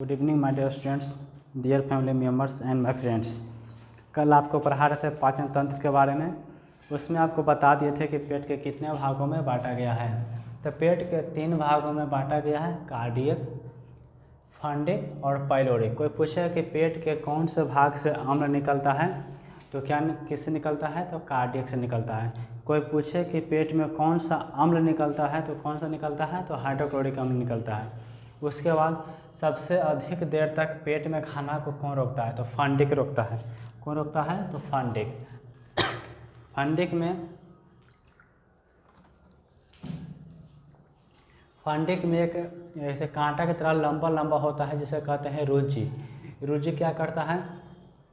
Good evening my dear students, dear family members and my friends. कल आपको पढ़ा रहे थे पाचन तंत्र के बारे में। उसमें आपको बता दिए थे कि पेट के कितने भागों में बांटा गया है। तो पेट के 3 भागों में बांटा गया है, कार्डियक, फंडिक और पाइलोरिक। कोई पूछे कि पेट के कौन से भाग से अम्ल निकलता है, तो क्या किससे निकलता है, तो कार्डियक से निकलता है। कोई पूछे कि पेट में कौन सा अम्ल निकलता है, तो कौन सा निकलता है, तो हाइड्रोक्लोरिक अम्ल निकलता है। उसके बाद सबसे अधिक देर तक पेट में खाना को कौन रोकता है, तो फंडिक रोकता है। कौन रोकता है, तो फंडिक। फंडिक में एक ऐसे कांटा की तरह लंबा लंबा होता है जिसे कहते हैं रुचि। रुचि क्या करता है,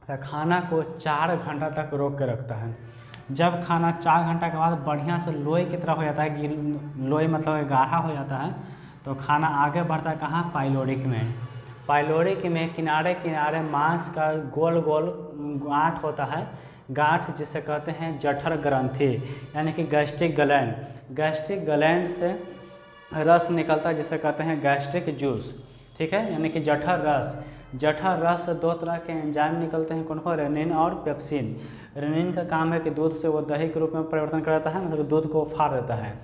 तो खाना को 4 घंटा तक रोक के रखता है। जब खाना 4 घंटा के बाद बढ़िया से लोई की तरह हो जाता है, कि लोई मतलब गाढ़ा हो जाता है, तो खाना आगे बढ़ता है कहाँ, पाइलोरिक में। पाइलोरिक में किनारे किनारे मांस का गोल गोल गांठ होता है, गांठ जिसे कहते हैं जठर ग्रंथि, यानी कि गैस्ट्रिक ग्लैंड। गैस्ट्रिक ग्लैंड से रस निकलता है जिसे कहते हैं गैस्ट्रिक जूस, ठीक है, यानी कि जठर रस। जठर रस से 2 तरह के एंजाइम निकलते हैं, कौन कौन, रेनिन और पेप्सिन। रेनिन का काम है कि दूध से वो दही के रूप में परिवर्तन करता है, मतलब दूध को फाड़ देता है।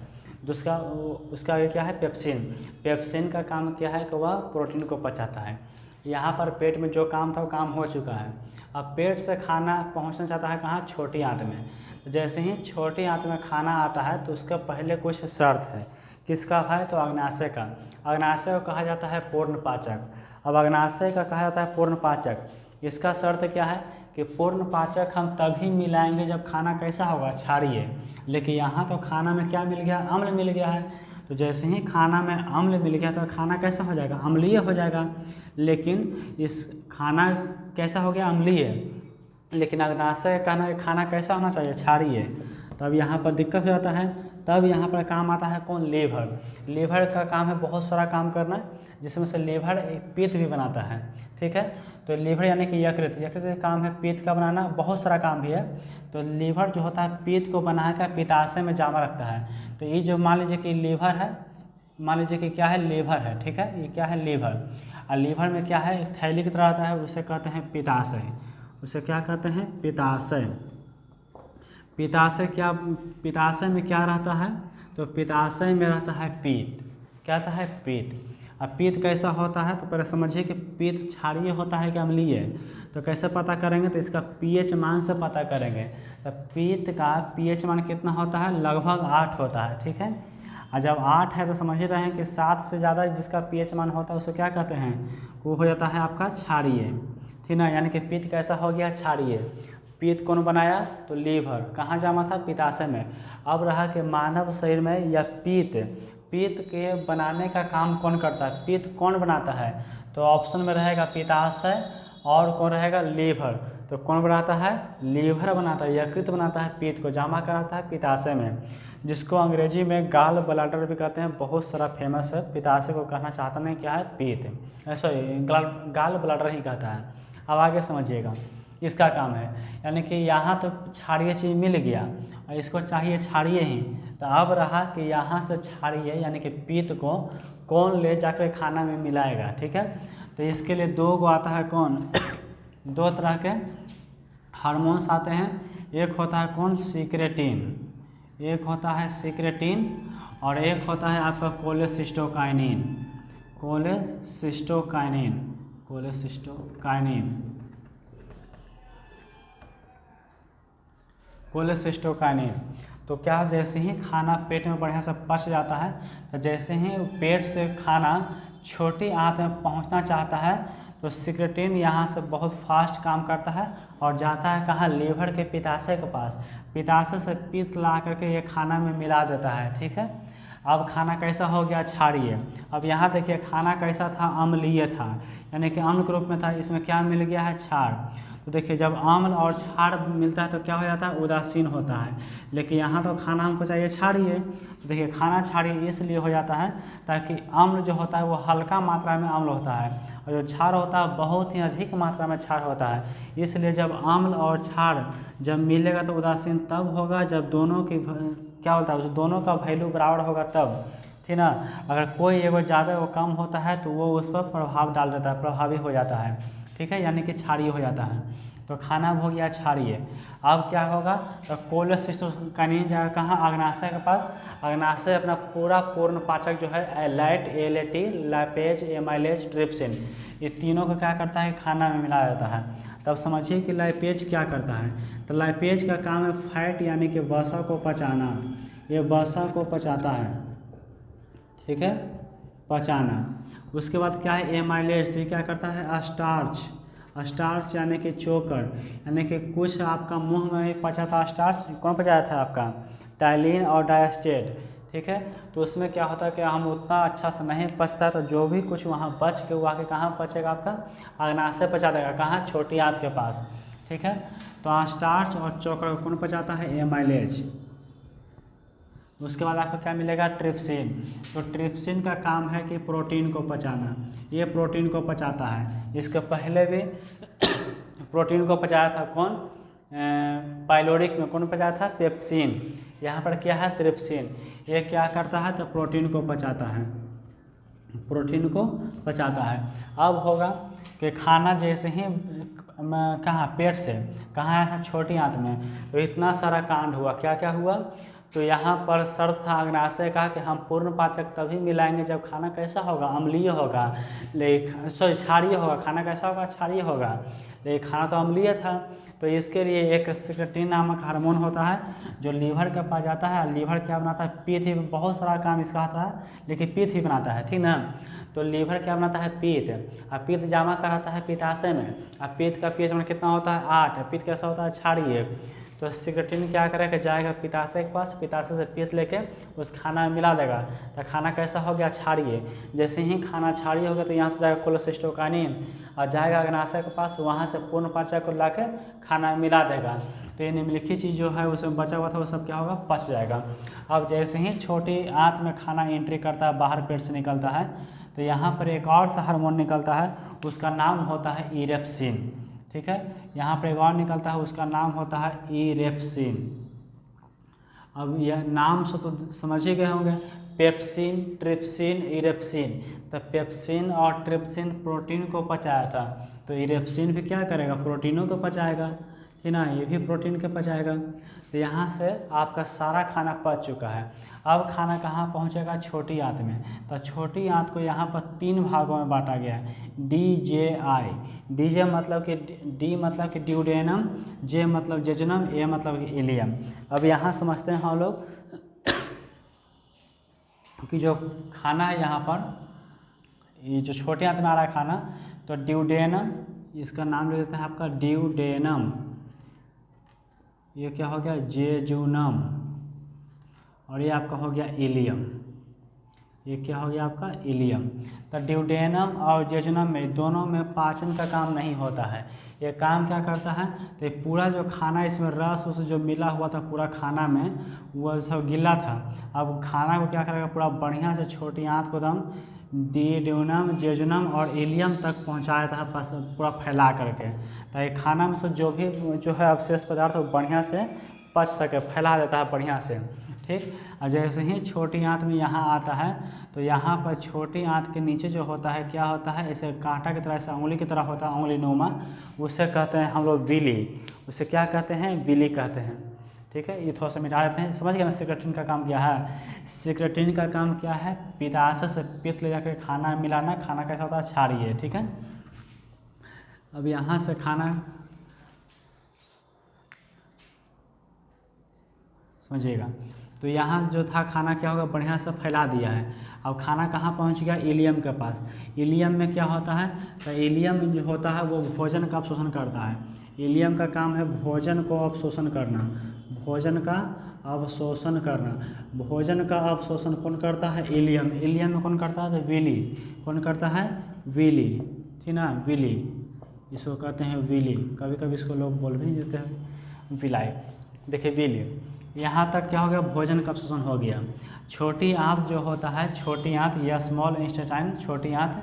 उसका क्या है, पेप्सिन। पेप्सिन का काम क्या है कि वह प्रोटीन को पचाता है। यहाँ पर पेट में जो काम था वो काम हो चुका है। अब पेट से खाना पहुँचना चाहता है कहाँ, छोटी आंत में। तो जैसे ही छोटी आंत में खाना आता है तो उसका पहले कुछ शर्त है। किसका है, तो अग्नाशय का। अग्नाशय को कहा जाता है पूर्ण पाचक। अब अग्नाशय का कहा जाता है पूर्ण पाचक। इसका शर्त क्या है कि पूर्ण पाचक हम तभी मिलाएंगे जब खाना कैसा होगा, क्षारीय। लेकिन यहाँ तो खाना में क्या मिल गया, अम्ल मिल गया है। तो जैसे ही खाना में अम्ल मिल गया तो खाना कैसा हो जाएगा, अम्लीय हो जाएगा। लेकिन इस खाना कैसा हो गया, अम्लीय। लेकिन अग्नाशय का कहना है खाना कैसा होना चाहिए, क्षारीय। तब यहाँ पर दिक्कत हो जाता है। तब यहाँ पर काम आता है कौन, लीवर। लीवर का काम है बहुत सारा काम करना, जिसमें से लीवर एक पित्त भी बनाता है, ठीक है। तो लीवर यानी कि यकृत का काम है पित्त का बनाना, बहुत सारा काम भी है। तो लीवर जो होता है पित्त को बनाकर पित्ताशय में जमा रखता है। तो ये जो मान लीजिए कि लीवर है, मान लीजिए कि क्या है, लीवर है, ठीक है, ये क्या है, लीवर। और लीवर में क्या है, थैली की तरह आता है, उसे कहते हैं पित्ताशय। उसे क्या कहते हैं, पित्ताशय। पित्ताशय में क्या रहता है, तो पित्ताशय में रहता है पित्त। क्या रहता है, पित्त। अब पित्त कैसा होता है, तो पहले समझिए कि पित्त क्षारीय होता है कि अम्लीय। तो कैसे पता करेंगे, तो इसका पीएच मान से पता करेंगे। तो पित्त का पीएच मान कितना होता है, लगभग 8 होता है, ठीक है। और जब 8 है तो समझ ही रहे हैं कि 7 से ज़्यादा जिसका पीएच मान होता है उसे क्या कहते हैं, वो हो जाता है आपका क्षारीय, ठीक ना। यानी कि पित्त कैसा हो गया, क्षारीय। पित्त कौन बनाया, तो लीवर। कहाँ जमा था, पित्ताशय में। अब रहा कि मानव शरीर में यह पित्त के बनाने का काम कौन करता है, पित्त कौन बनाता है, तो ऑप्शन में रहेगा पित्ताशय और कौन रहेगा, लीवर। तो कौन बनाता है, लीवर बनाता है, यकृत बनाता है, पित्त को जमा कराता है पित्ताशय में, जिसको अंग्रेजी में गाल ब्लैडर भी कहते हैं। बहुत सारा फेमस है, पित्ताशय को कहना चाहता नहीं क्या है, पित्त, सॉरी गाल ब्लैडर ही कहता है। अब आगे समझिएगा, इसका काम है, यानी कि यहाँ तो क्षारीय चीज़ मिल गया और इसको चाहिए क्षारीय ही। तो अब रहा कि यहाँ से क्षारीय यानी कि पित्त को कौन ले जाकर खाना में मिलाएगा, ठीक है। तो इसके लिए 2 को आता है कौन 2 तरह के हार्मोन्स आते हैं। एक होता है कौन, सिक्रेटिन। एक होता है सिक्रेटिन और एक होता है आपका कोलेसिस्टोकाइनिन। कोलेसिस्टोकाइनिन। तो क्या, जैसे ही खाना पेट में बढ़िया से पच जाता है, तो जैसे ही पेट से खाना छोटी आंत में पहुंचना चाहता है, तो सिक्रेटिन यहाँ से बहुत फास्ट काम करता है और जाता है कहाँ, लीवर के पित्ताशय के पास। पित्ताशय से पित्त ला करके ये खाना में मिला देता है, ठीक है। अब खाना कैसा हो गया, क्षारीय। अब यहाँ देखिए खाना कैसा था, अम्लीय था, यानी कि अम्ल के रूप में था। इसमें क्या मिल गया है, क्षार। तो देखिए जब अम्ल और क्षार मिलता है तो क्या हो जाता है, उदासीन होता है। लेकिन यहाँ तो खाना हमको चाहिए क्षारीय। तो देखिए खाना क्षारीय इसलिए हो जाता है ताकि अम्ल जो होता है वो हल्का मात्रा में अम्ल होता है और जो क्षार होता है बहुत ही अधिक मात्रा में क्षार होता है। इसलिए जब अम्ल और क्षार जब मिलेगा तो उदासीन तब होगा जब दोनों की क्या बोलता है, उस दोनों का वैल्यू बराबर होगा तब। ठीक ना। अगर कोई एगो ज़्यादा वो कम होता है तो वो उस पर प्रभाव डाल देता है, प्रभावी हो जाता है, ठीक है, यानी कि क्षारीय हो जाता है। तो खाना हो गया क्षारीय। अब क्या होगा, तो कोलेसिस्टोकाइनिन जाएगा कहाँ, अग्नाशय के पास। अग्नाशय अपना पूरा पूर्ण पाचक जो है elite, Eleti, lipase, amylase, trypsin, ये तीनों को क्या करता है, खाना में मिला देता है। तब समझिए कि लाइपेज क्या करता है। तो लाइपेज का काम है फैट यानी कि वसा को पचाना, ये वसा को पचाता है, ठीक है, पचाना। उसके बाद क्या है, एमाइलेज, तो ये क्या करता है, स्टार्च, स्टार्च यानी कि चोकर, यानी कि कुछ आपका मुंह में पचा था स्टार्च, कौन पचाया था आपका, टाइलिन और डायस्टेट, ठीक है। तो उसमें क्या होता है कि हम उतना अच्छा से नहीं पचता, तो जो भी कुछ वहाँ बच के वो आके कहाँ पचेगा, आपका अग्नाशय पचा देगा, कहाँ, छोटी आंत के पास, ठीक है। तो स्टार्च और चोकर कौन पचाता है, एमाइलेज। उसके बाद आपको क्या मिलेगा, ट्रिप्सिन। तो ट्रिप्सिन का काम है कि प्रोटीन को पचाना, ये प्रोटीन को पचाता है। इसके पहले भी प्रोटीन को पचाया था कौन, पाइलोरिक में कौन पचाया था, पेप्सिन। यहाँ पर क्या है, ट्रिप्सिन। ये क्या करता है, तो प्रोटीन को पचाता है, प्रोटीन को पचाता है। अब होगा कि खाना जैसे ही कहाँ, पेट से कहाँ आया था, छोटी आंत में, तो इतना सारा कांड हुआ, क्या क्या हुआ। तो यहाँ पर शर्त था अग्नाशय का कि हम पूर्ण पाचक तभी मिलाएंगे जब खाना कैसा होगा, अम्लीय होगा, लेकिन सॉरी क्षारीय होगा। खाना कैसा होगा, क्षारीय होगा, लेकिन खाना तो अम्लीय था। तो इसके लिए एक सिक्रेटिन नामक हार्मोन होता है जो लीवर के पास जाता है। लीवर क्या बनाता है, पित्त ही, बहुत सारा काम इसका होता है, लेकिन पित्त ही बनाता है, ठीक ना। तो लीवर क्या बनाता है, पित्त, और पित्त जमा कराता है पित्ताशय में, और पित्त का पीएच में कितना होता है, 8। पित्त कैसा होता है, क्षारीय। तो सिक्रेटिन क्या करेगा, जाएगा पित्ताशय के पास, पित्ताशय से पित्त लेके उस खाना में मिला देगा, तो खाना कैसा हो गया, क्षारीय। जैसे ही खाना क्षारीय हो गया तो यहाँ से जाएगा कोलेसिस्टोकाइनिन और जाएगा अग्नाशय के पास, वहाँ से पूर्ण पाचक को लाके खाना में मिला देगा। तो ये निम्नलिखित चीज़ जो है उसमें बचा हुआ था वो सब क्या होगा, पच जाएगा। अब जैसे ही छोटी आंत में खाना एंट्री करता है, बाहर पेट से निकलता है, तो यहाँ पर एक और सा हार्मोन निकलता है, उसका नाम होता है इरेप्सिन, ठीक है। यहाँ पर एक और निकलता है, उसका नाम होता है इरेप्सिन। अब यह नाम से तो समझ ही गए होंगे, पेप्सिन, ट्रिप्सिन, इरेप्सिन। तो पेप्सिन और ट्रिप्सिन प्रोटीन को पचाया था, तो इरेप्सिन भी क्या करेगा, प्रोटीनों को पचाएगा, ठीक ना, ये भी प्रोटीन के पचाएगा। तो यहाँ से आपका सारा खाना पच चुका है। अब खाना कहाँ पहुँचेगा, छोटी आंत में। तो छोटी आंत को यहाँ पर 3 भागों में बांटा गया है, DJI। DJ मतलब कि डी मतलब कि ड्यूडेनम, जे मतलब जेजुनम, ए मतलब कि इलियम। अब यहाँ समझते हैं हम लोग कि जो खाना है यहाँ पर, ये जो छोटे आंत में आ रहा है खाना, तो ड्यूडेनम, इसका नाम ले देते हैं आपका ड्यूडेनम। ये क्या हो गया, जेजुनम, और ये आपका हो गया इलियम। ये क्या हो गया आपका, इलियम। तो ड्यूडेनम और जेजुनम में दोनों में पाचन का काम नहीं होता है। ये काम क्या करता है, तो पूरा जो खाना इसमें रस उस जो मिला हुआ था पूरा खाना में, वो सब गीला था। अब खाना को क्या करेगा, पूरा बढ़िया से छोटी आंत को दम ड्यूडेनम, जेजुनम और इलियम तक पहुंचाया था, पूरा फैला करके, ताकि खाना में से जो भी जो है अवशेष पदार्थ वो बढ़िया से पच सके, फैला देता है बढ़िया से, ठीक। और जैसे ही छोटी आंत में यहाँ आता है, तो यहाँ पर छोटी आंत के नीचे जो होता है क्या होता है, ऐसे कांटा की तरह, ऐसे उंगली की तरह होता है, उंगली नुमा, उसे कहते हैं हम लोग विली। उसे क्या कहते हैं, विली कहते हैं, ठीक है। ये थोड़ा सा मिटा देते हैं, समझ गए ना सिक्रेटिन का काम क्या है। सिक्रेटिन का काम क्या है, पित्ताशय से पित्त ले जाकर खाना मिलाना। खाना कैसा होता है, क्षारीय, ठीक है। अब यहाँ से खाना समझिएगा, तो यहाँ जो था खाना क्या होगा, बढ़िया से फैला दिया है। अब खाना कहाँ पहुँच गया, इलियम के पास। इलियम में क्या होता है, तो इलियम जो होता है वो भोजन का अवशोषण करता है। इलियम का काम है भोजन को अवशोषण करना, भोजन का अवशोषण करना। भोजन का अवशोषण कौन करता है, इलियम। इलियम में कौन करता है, तो विली। कौन करता है, विली, ठीक ना, विली, इसको कहते हैं विली। कभी कभी इसको लोग बोल भी देते हैं विलाई। देखिए विली, यहाँ तक क्या हो गया, भोजन का अवशोषण हो गया। छोटी आंत जो होता है, छोटी आंत या स्मॉल इंटेस्टाइन, छोटी आंत,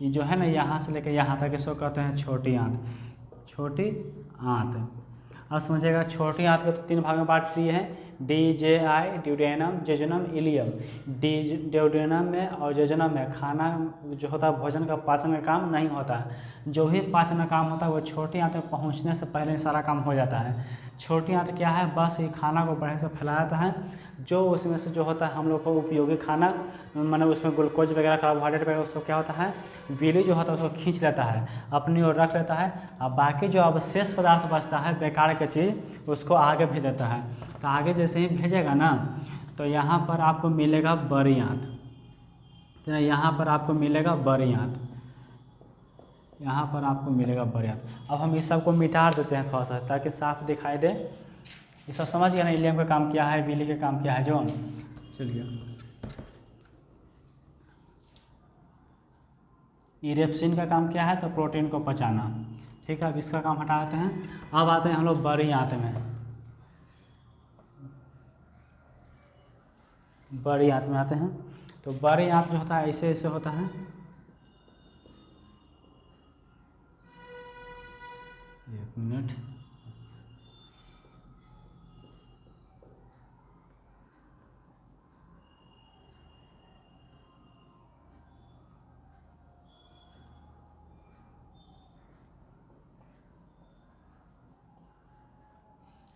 ये जो है ना यहाँ से लेकर यहाँ तक, इसको कहते हैं छोटी आंत, छोटी आंत। अब समझिएगा, छोटी आंत को तो 3 भाग में बांट दिए हैं, DJI, duodenum, jejunum, ileum. Duodenum में और जेजुनम में खाना जो होता है, भोजन का पाचन का काम नहीं होता है। जो भी पाचन का काम होता है वो छोटी आंत में पहुंचने से पहले सारा काम हो जाता है। छोटी आंत क्या है, बस ये खाना को बढ़िया से फैलाता है, जो उसमें से जो होता है हम लोग को उपयोगी खाना, माने उसमें ग्लूकोज वगैरह, कार्बोहाइड्रेट वगैरह, उसको क्या होता है, बिली जो होता है उसको खींच लेता है, अपनी ओर रख लेता है, और बाकी जो अवशेष पदार्थ बचता है बेकार की चीज़, उसको आगे भेज देता है। तो आगे जैसे ही भेजेगा ना, तो यहाँ पर आपको मिलेगा बड़ी आंत, तो यहाँ पर आपको मिलेगा बड़ी आंत, यहाँ पर आपको मिलेगा बड़ी आंत। अब हम इस सब को मिटा देते हैं थोड़ा सा, ताकि साफ दिखाई दे। ये सब समझ गया ना, इलियम का काम क्या है, बिली का काम क्या है। जो चलिए, इरेप्सिन का काम क्या है, तो प्रोटीन को पचाना। ठीक है, अब इसका काम हटा देते हैं। अब आते हैं हम लोग बड़ी आंत में। बड़ी आंत में आते हैं, तो बड़ी आंत जो होता है ऐसे ऐसे होता है। एक मिनट,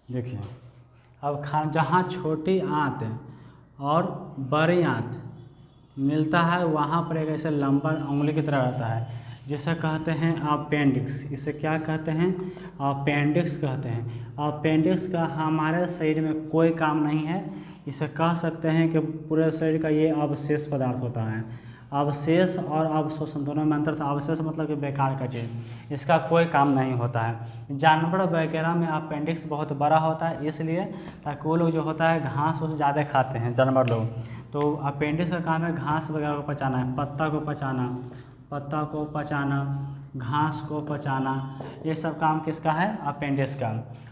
देखिए, अब जहाँ छोटी आंत और बड़ी आंत मिलता है, वहाँ पर एक ऐसे लंबा उंगली की तरह रहता है, जिसे कहते हैं अपेंडिक्स। इसे क्या कहते हैं, अपेंडिक्स कहते हैं। अपेंडिक्स का हमारे शरीर में कोई काम नहीं है। इसे कह सकते हैं कि पूरे शरीर का ये अवशेष पदार्थ होता है। अवशेष और अवशोषण दोनों में अंतर था। अवशेष मतलब कि बेकार का चीज़, इसका कोई काम नहीं होता है। जानवर वगैरह में अपेंडिक्स बहुत बड़ा होता है, इसलिए ताकि वो लोग जो होता है घास उस ज़्यादा खाते हैं जानवर लोग, तो अपेंडिक्स का काम है घास वगैरह को पचाना है, पत्ता को पचाना, घास को पचाना, ये सब काम किसका है, अपेंडिक्स का।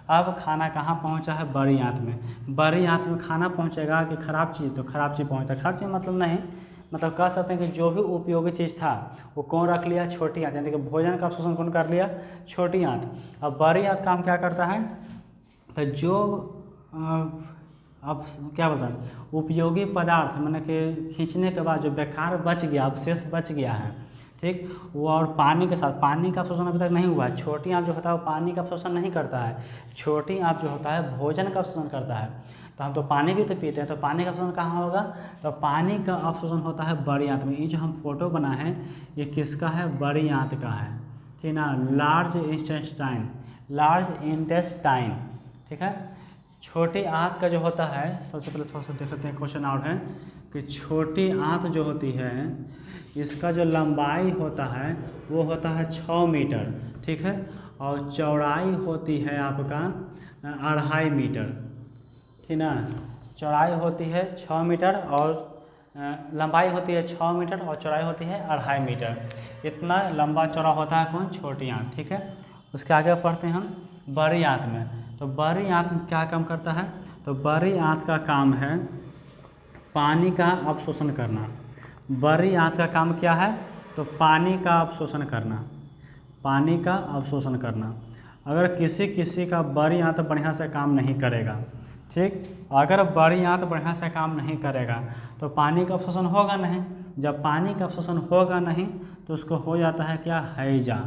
अब खाना कहाँ पहुँचा है, बड़ी आंत में। बड़ी आंत में खाना पहुँचेगा कि खराब चीज़, तो खराब चीज़ पहुँचता। खराब चीज़ मतलब नहीं, मतलब कह सकते हैं कि जो भी उपयोगी चीज़ था वो कौन रख लिया, छोटी आंत, यानी कि भोजन का अवशोषण कौन कर लिया, छोटी आंत। अब बड़ी आंत काम क्या करता है, तो जो अब क्या बोलते हैं, उपयोगी पदार्थ मैंने कि खींचने के बाद जो बेकार बच गया, अवशेष बच गया है, ठीक, वो और पानी के साथ, पानी का अवशोषण अभी तक नहीं हुआ है। छोटी आंत जो होता है वो पानी का अवशोषण नहीं करता है, छोटी आंत जो होता है भोजन का अवशोषण करता है। तो हम तो पानी भी तो पीते हैं, तो पानी का अवशोषण कहाँ होगा, तो पानी का अवशोषण होता है बड़ी आंत में। ये जो हम फोटो बना है ये किसका है, बड़ी आंत का है, ठीक ना, लार्ज इंटेस्टाइन, ठीक है। छोटी आंत का जो होता है, सबसे पहले थोड़ा सा देख लेते हैं, क्वेश्चन आउट है कि छोटी आंत जो होती है इसका जो लंबाई होता है वो होता है 6 मीटर, ठीक है, और चौड़ाई होती है आपका 2.5 मीटर, ठीक ना। चौड़ाई होती है 6 मीटर और लंबाई होती है 6 मीटर और चौड़ाई होती है 2.5 मीटर। इतना लंबा चौड़ा होता है कौन, छोटी आंत, ठीक है। उसके आगे पढ़ते हैं हम बड़ी आंत में। तो बड़ी आंत में क्या काम करता है, तो बड़ी आंत का काम है पानी का अवशोषण करना। बड़ी आंत का काम क्या है, तो पानी का अवशोषण करना, पानी का अवशोषण करना। अगर किसी का बड़ी आंत बढ़िया से काम नहीं करेगा, ठीक, अगर बड़ी आंत बढ़िया से काम नहीं करेगा तो पानी का अवशोषण होगा नहीं। जब पानी का अवशोषण होगा नहीं तो उसको हो जाता है क्या, हैजा,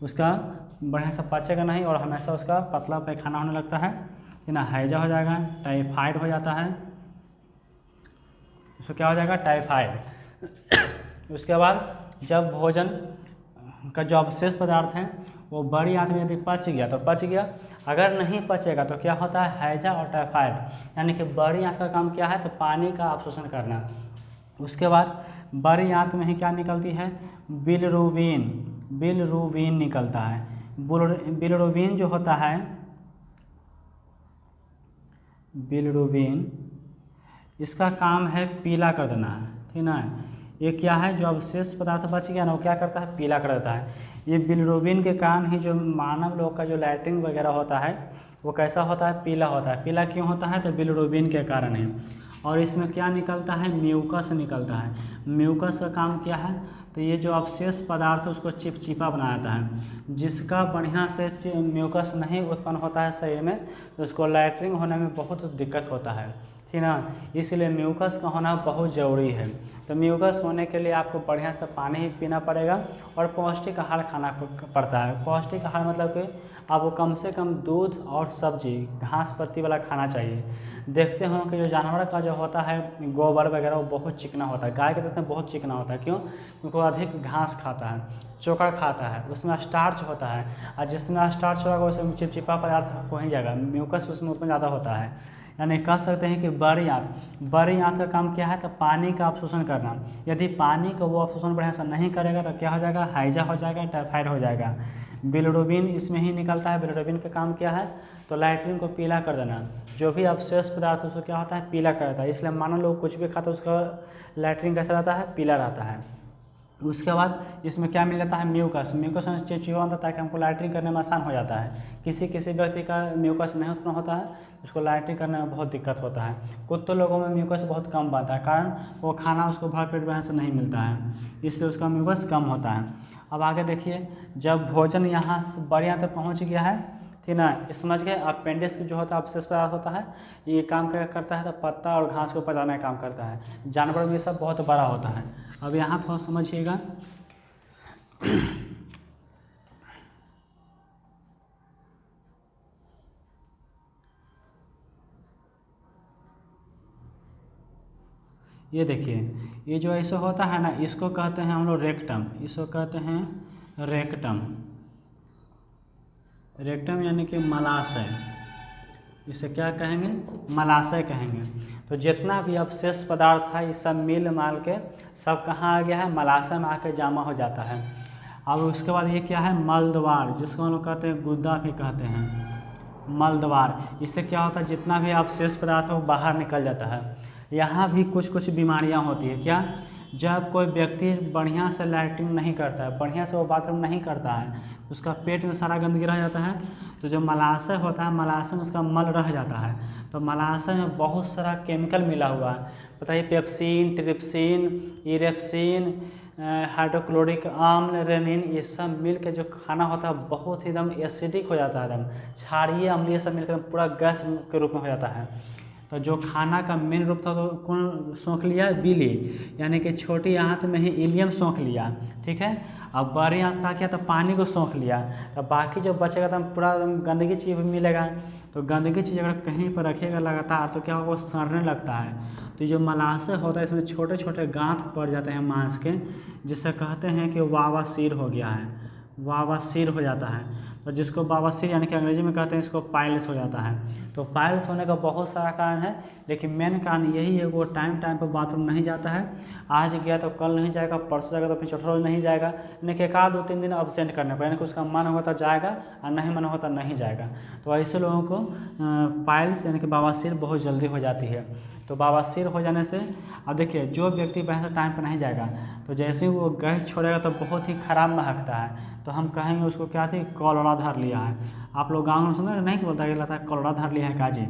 उसका बढ़िया से पचेगा नहीं और हमेशा उसका पतला पैखाना होने लगता है, कि ना, हैजा हो जाएगा, टाइफाइड हो जाता है, उसको क्या हो जाएगा, टाइफाइड। उसके बाद जब भोजन का जो अवशेष पदार्थ हैं वो बड़ी आंत में यदि पच गया तो पच गया, अगर नहीं पचेगा तो क्या होता है, हैजा और टाइफाइड। यानी कि बड़ी आंत का काम क्या है, तो पानी का अवशोषण करना। उसके बाद बड़ी आंत में ही क्या निकलती है, बिलिरुबिन निकलता है। बिलिरुबिन जो होता है, बिलिरुबिन, इसका काम है पीला कर देना, ठीक ना। ये क्या है, जो अवशेष पदार्थ बच गया ना वो क्या करता है, पीला कर देता है। ये बिलिरुबिन के कारण ही जो मानव लोग का जो लैट्रिन वगैरह होता है वो कैसा होता है, पीला होता है। पीला क्यों होता है, तो बिलिरुबिन के कारण है। और इसमें क्या निकलता है, म्यूकस निकलता है। म्यूकस का काम क्या है, तो ये जो अवशेष पदार्थ है उसको चिपचिपा बना देता है। जिसका बढ़िया से म्यूकस नहीं उत्पन्न होता है शरीर में, तो उसको लैट्रिन होने में बहुत दिक्कत होता है, ठीक ना। इसलिए म्यूकस का होना बहुत ज़रूरी है। तो म्यूकस होने के लिए आपको बढ़िया से पानी ही पीना पड़ेगा और पौष्टिक आहार खाना पड़ता है। पौष्टिक आहार मतलब कि आपको कम से कम दूध और सब्जी, घास पत्ती वाला खाना चाहिए। देखते हो कि जो जानवर का जो होता है गोबर वगैरह, वो बहुत चिकना होता है। गाय के देखते हैं बहुत चिकना होता है, क्यों? क्योंकि वो अधिक घास खाता है, चोकर खाता है, उसमें स्टार्च होता है, और जिसमें स्टार्च होगा उसमें चिपचिपा पदार्थ हो ही जाएगा, म्यूकस उसमें उत्पन्न ज़्यादा होता है। यानी कह सकते हैं कि बड़ी आंत का काम क्या है? तो पानी का अवशोषण करना। यदि पानी का वो अवशोषण बढ़िया से नहीं करेगा तो क्या हो जाएगा? हैजा हो जाएगा, टाइफाइड हो जाएगा। बिलिरुबिन इसमें ही निकलता है। बिलिरुबिन का काम क्या है? तो लैट्रिन को पीला कर देना। जो भी अवशेष पदार्थ उसको क्या होता है? पीला कर देता है। इसलिए मानो लोग कुछ भी खाते हैं उसका लैट्रिन कैसा रहता है? पीला रहता है। उसके बाद इसमें क्या मिल जाता है? म्यूकस चिपचिपा होता है, ताकि हमको लैट्रिन करने में आसान हो जाता है। किसी व्यक्ति का म्यूकस नहीं उत्पन्न होता है, उसको लैट्रिन करने में बहुत दिक्कत होता है। कुछ तो लोगों में म्यूकस बहुत कम बनता है, कारण वो खाना उसको भरपेट वहाँ से नहीं मिलता है, इसलिए उसका म्यूकस कम होता है। अब आगे देखिए, जब भोजन यहाँ बड़े यहाँ तक पहुँच गया है, ठीक ना, समझ गए। अपेंडिक्स जो होता है, अवशेष पदार्थ होता है, ये काम क्या करता है? तो पत्ता और घास को पचाने का काम करता है। जानवर में सब बहुत बड़ा होता है। अब यहाँ थोड़ा समझिएगा। ये देखिए, ये जो ऐसे होता है ना, इसको कहते हैं हम लोग रेक्टम। इसको कहते हैं रेक्टम। रेक्टम यानी कि मलाशय। इसे क्या कहेंगे? मलाशय कहेंगे। तो जितना भी अवशेष पदार्थ है, ये सब मिल माल के सब कहाँ आ गया है? मलाशय में आके जमा हो जाता है। अब उसके बाद ये क्या है? मलद्वार, जिसको हम लोग कहते हैं गुद्दा भी कहते हैं, मलद्वार। इससे क्या होता है? जितना भी अवशेष पदार्थ है वो बाहर निकल जाता है। यहाँ भी कुछ बीमारियाँ होती है। क्या? जब कोई व्यक्ति बढ़िया से लैट्रिन नहीं करता है, बढ़िया से वो बाथरूम नहीं करता है, उसका पेट में सारा गंदगी रह जाता है, तो जो मलाशय होता है, मलाशय में उसका मल रह जाता है। तो मलाशय में बहुत सारा केमिकल मिला हुआ है, बताइए, पेप्सिन, ट्रिप्सिन, इरेप्सिन, हाइड्रोक्लोरिक अम्ल, रेनिन, ये सब मिल के जो खाना होता है बहुत ही एकदम एसिडिक हो जाता है, एकदम क्षारीय अम्लीय सब मिलकर पूरा गैस के रूप में हो जाता है। तो जो खाना का मेन रूप था तो कौन सोख लिया? बिली, यानी कि छोटी आंत में ही इलियम सोख लिया, ठीक है। अब बड़ी आंत का क्या? तो पानी को सोख लिया। तो बाकी जो बचेगा तो पूरा गंदगी चीज़ मिलेगा। तो गंदगी चीज़ अगर कहीं पर रखेगा लगातार तो क्या होगा? वो सड़ने लगता है। तो जो मलाशय होता है, इसमें छोटे छोटे गांठ पड़ जाते हैं मांस के, जिससे कहते हैं कि वावासीर हो गया है, वावासीर हो जाता है। तो जिसको बवासीर यानी कि अंग्रेजी में कहते हैं, इसको पाइल्स हो जाता है। तो पाइल्स होने का बहुत सारा कारण है, लेकिन मेन कारण यही है, वो टाइम पर बाथरूम नहीं जाता है। आज गया तो कल नहीं जाएगा, परसों जाएगा तो फिर चौथा रोज नहीं जाएगा, यानी कि एक आध 2-3 दिन अब्सेंट करने पर, यानी कि उसका मन होगा तो जाएगा और नहीं मन होता नहीं जाएगा। तो ऐसे लोगों को पाइल्स यानी कि बवासीर बहुत जल्दी हो जाती है। तो बवासीर हो जाने से, अब देखिए, जो व्यक्ति भैंस टाइम पर नहीं जाएगा तो जैसे ही वो गैस छोड़ेगा तो बहुत ही खराब महकता है, तो हम कहेंगे उसको क्या थी? कॉलरा धर लिया है। आप लोग गाँव में सुना नहीं बोलता कि लगता है कॉलरा धर लिया है काजी,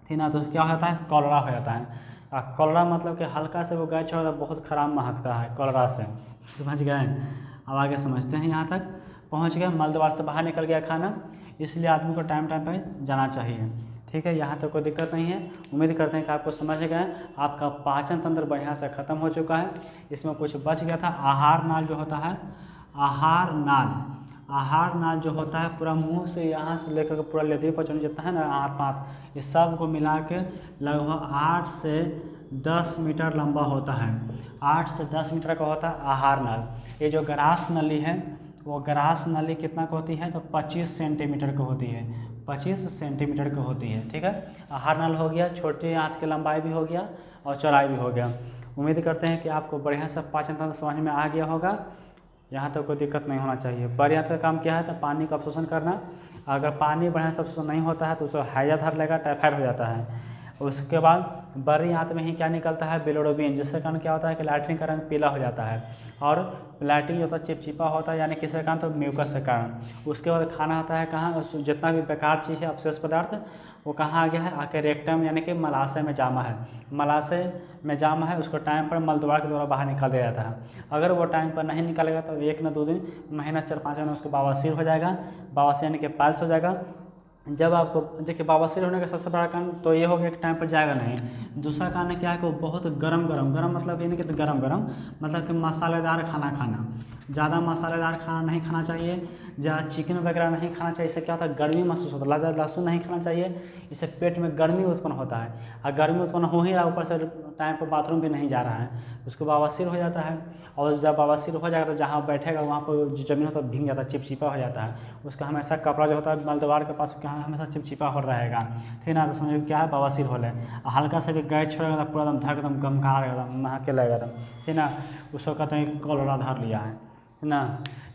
ठीक ना। तो क्या होता है? कॉलरा हो जाता है। कॉलरा मतलब कि हल्का से वो गैस छोड़ा बहुत खराब महकता है कॉलरा से, समझ गए। अब आगे समझते हैं। यहाँ तक पहुँच गए, मलद्वार से बाहर निकल गया खाना, इसलिए आदमी को टाइम पर जाना चाहिए, ठीक है। यहाँ तक कोई दिक्कत नहीं है। उम्मीद करते हैं कि आपको समझ गए। आपका पाचन तंत्र बढ़िया से ख़त्म हो चुका है। इसमें कुछ बच गया था। आहार नाल जो होता है, आहार नाल जो होता है, पूरा मुंह से यहाँ से लेकर के पूरा लेधी पचन जितना है ना, हाथ पाँथ, इस सब को मिला के लगभग 8 से 10 मीटर लंबा होता है। 8 से 10 मीटर का होता है आहार नाल। ये जो ग्रास नली है, वो ग्रास नली कितना का होती है? तो 25 सेंटीमीटर का होती है, 25 सेंटीमीटर की होती है, ठीक है। आहार नल हो गया, छोटी आंत की लंबाई भी हो गया और चौड़ाई भी हो गया। उम्मीद करते हैं कि आपको बढ़िया से पाचन तंत्र समझ में आ गया होगा। यहाँ तक कोई दिक्कत नहीं होना चाहिए। बड़ी आंत का काम क्या है? तो पानी का अवशोषण करना। अगर पानी बढ़िया से अवशोषण नहीं होता है तो उसको हैजा धर लेगा, टाइफाइड हो जाता है। उसके बाद बड़ी आंत में ही क्या निकलता है, बिलिरुबिन, जिसके कारण क्या होता है कि लैट्रिन का रंग पीला हो जाता है और लैट्रिन जो होता है चिपचिपा होता है, यानी किसके कारण, तो म्यूकस के कारण। उसके बाद खाना आता है कहाँ, जितना भी बेकार चीज़ है अवशेष पदार्थ वो कहाँ आ गया है, आके रेक्टम यानी कि मलाशय में जामा है, मलाशय में जामा है, उसको टाइम पर मलद्वार के द्वारा बाहर निकाल दिया जाता है। अगर वो टाइम पर नहीं निकालेगा तो 1 न 2 दिन, महीना 4-5 महीना उसको बवासीर हो जाएगा, बवासीर यानी कि पाइल्स हो जाएगा। जब आपको देखिए बवासीर होने का सबसे बड़ा कारण तो ये हो गया कि टाइम पर जाएगा नहीं। दूसरा कारण क्या है कि वो बहुत गरम मतलब ये नहीं कि गरम मतलब कि मसालेदार खाना खाना, ज़्यादा मसालेदार खाना नहीं खाना चाहिए, ज़्यादा चिकन वगैरह नहीं खाना चाहिए। इससे क्या होता है, गर्मी महसूस होता है। ज़्यादा लहसुन नहीं खाना चाहिए, इससे पेट में गर्मी उत्पन्न होता है, और गर्मी उत्पन्न हो ही रहा, ऊपर से टाइम पर बाथरूम भी नहीं जा रहा है, उसको बवासीर हो जाता है। और जब बवासीर हो जाएगा तो जहाँ बैठेगा वहाँ पर जो जमीन होता है भीग जाता है, चिपचिपा हो जाता है, उसका हमेशा कपड़ा जो होता है मलद्वार के पास क्या हमेशा चिपचिपा हो रहेगा, ठीक ना। तो समझिए क्या है, बवासीर हो है। हल्का से भी गैस छोड़ेगा तो पूरा एकदम धक एकदम गमकार एकदम महके लगेगा एकदम, ठीक ना। उसको कहते हैं कॉलरा धर लिया है ना।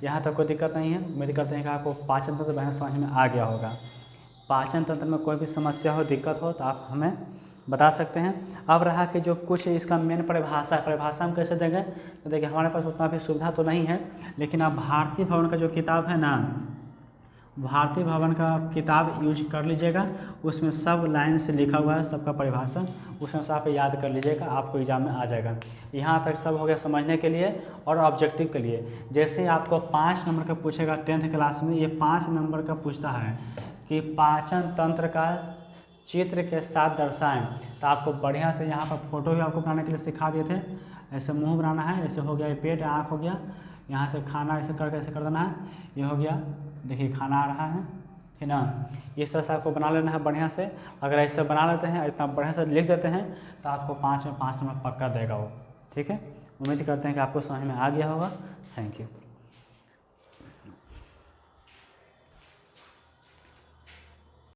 यहाँ तक कोई दिक्कत नहीं है। उम्मीद करते हैं कि आपको पाचन तंत्र बहन समझ में आ गया होगा। पाचन तंत्र में कोई भी समस्या हो, दिक्कत हो तो आप हमें बता सकते हैं। अब रहा कि जो कुछ इसका मेन परिभाषा हम कैसे देंगे, तो देखिए हमारे पास उतना भी सुविधा तो नहीं है, लेकिन आप भारतीय भवन का जो किताब है ना, भारतीय भवन का किताब यूज कर लीजिएगा, उसमें सब लाइन से लिखा हुआ है सबका परिभाषा, उसमें से आप याद कर लीजिएगा, आपको एग्जाम में आ जाएगा। यहाँ तक सब हो गया समझने के लिए और ऑब्जेक्टिव के लिए। जैसे आपको 5 नंबर का पूछेगा 10th क्लास में, ये 5 नंबर का पूछता है कि पाचन तंत्र का चित्र के साथ दर्शाएं, तो आपको बढ़िया से यहाँ पर फोटो भी आपको बनाने के लिए सिखा दिए थे। ऐसे मुंह बनाना है, ऐसे हो गया, ये पेट, आँख हो गया, यहाँ से खाना ऐसे करके ऐसे कर देना है, ये हो गया, देखिए खाना आ रहा है, ठीक ना। इस तरह से आपको बना लेना है बढ़िया से। अगर ऐसे बना लेते हैं, इतना बढ़िया से लिख देते हैं, तो आपको 5 में 5 नंबर पक्का देगा वो, ठीक है। उम्मीद करते हैं कि आपको समझ में आ गया होगा। Thank you.